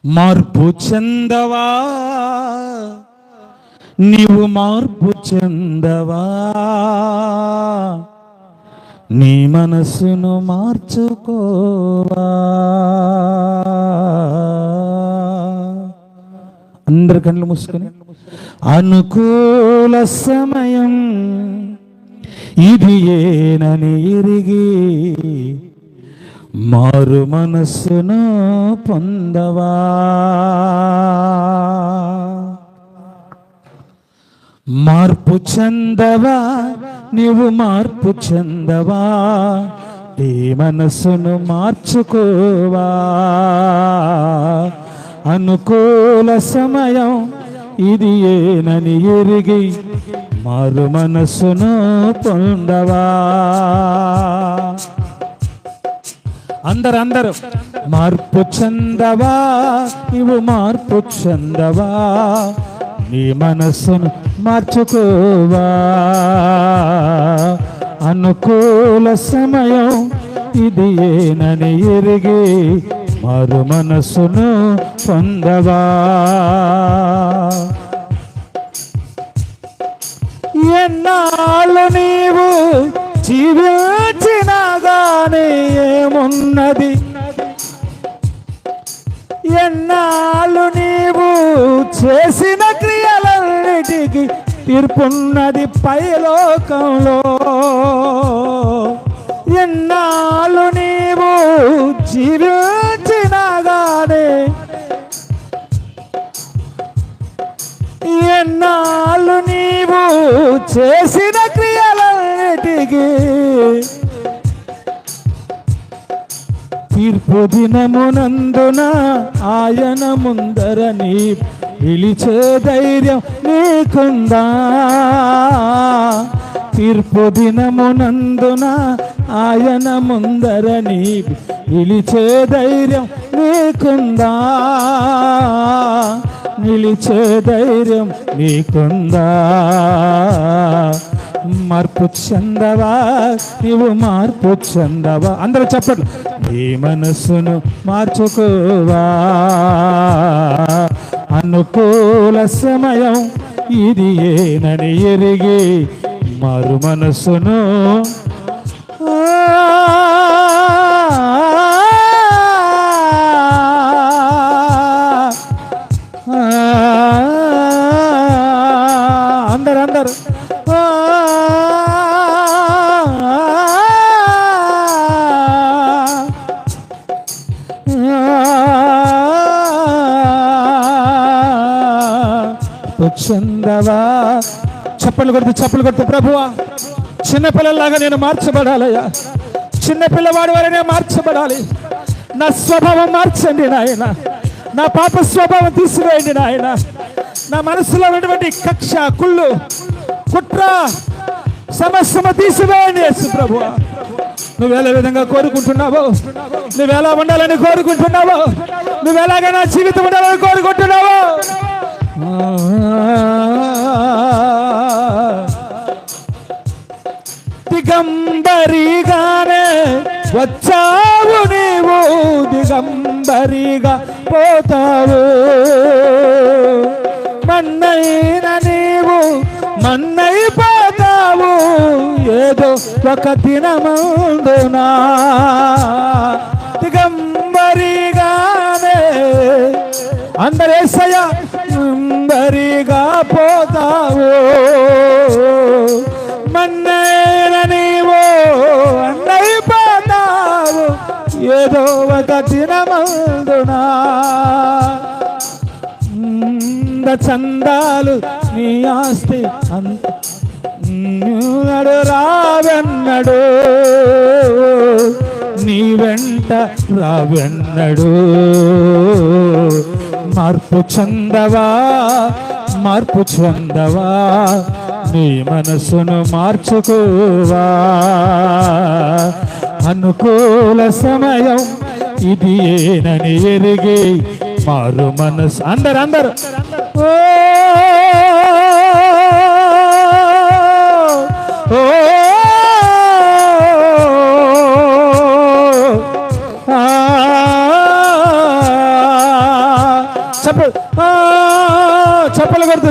మార్పు చెందవా, నీవు మార్పు చెందవా, నీ మనసును మార్చుకోవా. అందరు కళ్ళు మూసుకొని, అనుకూల సమయం ఇది ఏనని ఎరిగి మారు మనస్సును పొందవా. మార్పు చెందవా, నీవు మార్పు చెందవా, నీ మనస్సును మార్చుకోవా. అనుకూల సమయం ఇది ఏనని ఎరిగి మారు మనస్సును పొందవా. అందరూ మార్పు చెందవా, నీవు మార్పు చెందవా, నీ మనస్సును మార్చుకోవా. అనుకూల సమయం ఇది ఏనని ఎరిగి మారు మనస్సును పొందవా. ఎన్నాళ్ళు నీవు జీవించినా గానీ ఏమున్నది, ఎన్నాళ్ళు నీవు చేసిన క్రియలన్నిటికీ తీర్పున్నది పైలోకంలో. ఎన్నాళ్ళు నీవు జీవించినా గానీ, ఎన్నాళ్ళు నీవు చేసిన క్రియలన్నిటికీ తీర్పు దినమునందున ఆయన ముందర నీ పిలిచే ధైర్యం నీకుందా. తీర్పు దినమునందున ఆయన ముందర నీ పిలిచే ధైర్యం నీకుందా. నిలిచే ధైర్యం నీకుందా. మార్పు చెందవా, నీవు మార్పు చెందవా. అందరూ చెప్పండి, నీ మనస్సును మార్చుకోవా. అనుకూల సమయం ఇది ఏనని ఎరిగి మారు మనస్సును అందరూ చందవా. చప్పలు కొడుతూ ప్రభువా, చిన్నపిల్లలాగా నేను మార్చబడాలయ్యా. చిన్నపిల్లవాడి వల్ల నేను మార్చబడాలి. నా స్వభావం మార్చండి నాయన. నా పాప స్వభావం తీసివేయండి నాయన. నా మనసులో ఉన్నటువంటి కక్ష, కుళ్ళు, కుట్ర సమస్యను తీసివేయండి యేసు ప్రభువా. నువ్వెలా విధంగా కోరుకుంటున్నావో, నువ్వెలా ఉండాలని కోరుకుంటున్నావో, నువ్వెలాగా నా జీవితం ఉండాలని కోరుకుంటున్నావో, దిగంబరిగానే వచ్చావు నీవు, దిగంబరిగా పోతావు. మన్నైన నీవు మన్నైపోతావు ఏదో ఒక దినమందునా. దిగంబరిగానే అందరేసయ్య దిగంబరిగా పోతావు. మన్నైన నీవు అన్నైపోతావు ఏదో ఒక దినమందునా. చందాలు నీ ఆస్తి అంతడు రావెన్నడు, నీ వెంట రావెన్నడు. మార్పు చెందవా, మార్పు చెందవా, నీ మనసును మార్చుకోవా. అనుకూల సమయం ఇది ఏనని ఎరిగి మారు మనసు. అందరు ఓ ఓ చెప్పలు కొడుతూ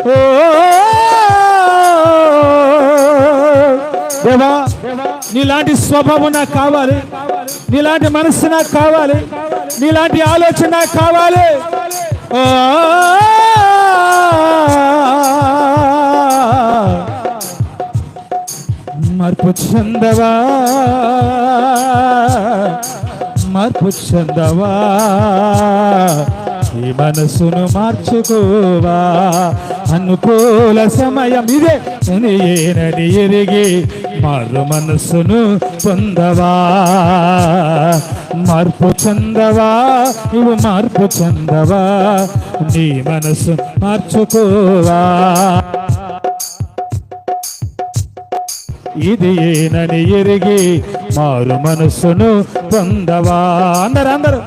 ఓ దేవా, నీలాంటి స్వభావం నాకు కావాలి, నీలాంటి మనస్సు నాకు కావాలి, నీలాంటి ఆలోచన నాకు కావాలి. మార్పు చెందవా, మార్పు చెందవా, ఈ మనసును మార్చుకోవా. అనుకూల సమయం ఇదే ఏనని ఎరిగి మారు మనసును పొందవా. మార్పు చెందవా, నువ్వు మార్పు చెందవా, నీ మనసు మార్చుకోవా. ఇది ఏనని ఎరిగి మారు మనసును పొందవా. అందరూ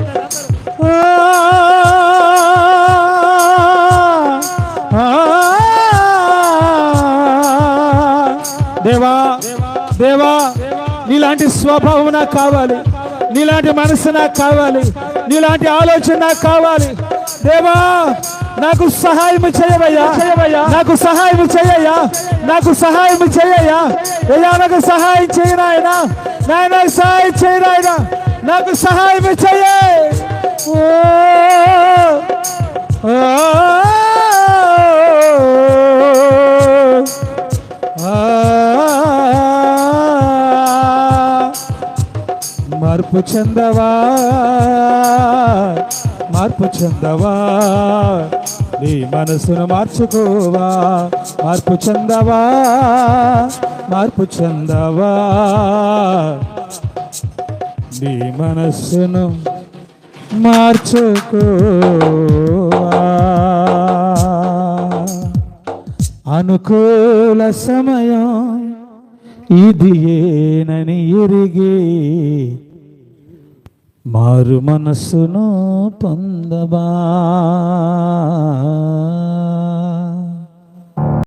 దేవా, దేవా, నీలాంటి స్వభావం నాకు కావాలి, నీలాంటి మనసు నాకు కావాలి, నీలాంటి ఆలోచన నాకు కావాలి. దేవా, నాకు సహాయం చేయవయ్యా, నాకు సహాయం చేయయ్యా, నాకు సహాయం చేయయ్యా. అయ్యా, నాకు సహాయం చేయనాయనా, నాయన సహాయం చేయనాయనా, నాకు సహాయం చేయ. మార్పు చెందవా, మార్పు చెందవా, నీ మనసును మార్చుకోవా. మార్పు చెందవా, మార్పు చెందవా, నీ మనసును మార్చుకోవా. అనుకూల సమయం ఇది ఏనని ఎరిగి మారు మనస్సును పొందవా.